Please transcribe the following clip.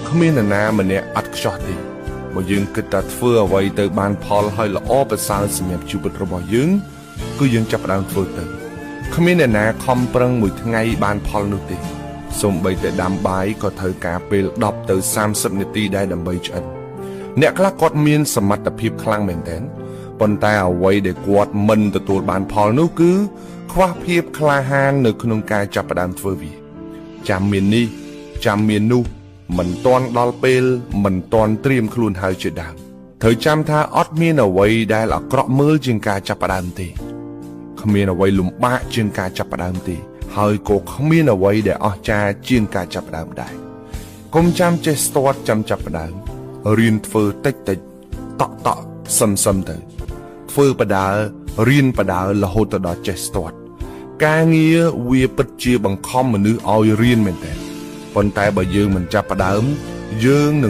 គ្មាននរណាម្នាក់អត់ខ្ចោះទេបើយើងគិតតែធ្វើអ្វីទៅបានផលហើយល្អប្រសើរសម្រាប់ជីវិតរបស់យើងគឺយើងចាប់ផ្ដើមធ្វើទៅគ្មានអ្នកណាខំប្រឹងមួយថ្ងៃបានផលនោះទេសូម្បីតែដាំបាយក៏ត្រូវការពេល10ទៅ30នាទីដែរដើម្បីឆ្អិនអ្នកខ្លះគាត់មានសមត្ថភាពខ្លាំងមែនទែនប៉ុន្តែអ្វីដែលគាត់មិនទទួលបានផលនោះគឺខ្វះភាពក្លាហាននៅក្នុងការចាប់ផ្ដើមធ្វើវាចាំមាននេះចាំមាននោះមិនទាន់ដល់ពេលមិនទាន់ត្រៀមខ្លួនហើយជាដើមត្រូវចាំថាអត់មានអ្វីដែលអាក្រក់មើលជាងការចាប់ផ្ដើមទេគ្មានអ្វីលំបាកជាងការចាប់ផ្ដើមទេហើយក៏គ្មានអ្វីដែលអស្ចារ្យជាងការចាប់ផ្ដើមដែរកុំចាំចេះស្ទាត់ចាំចាប់ផ្ដើមរៀនធ្វើតិចតិចតក់សឹមទៅធ្វើបដារៀនបដារហូតទៅដល់ចេះស្ទាត់ការងារវាពិតជាបង្ខំមនុស្សឲ្យរៀនមែនតើប៉ុន្តែបើយើងមិនចាប់ផ្ដើមយើងនឹង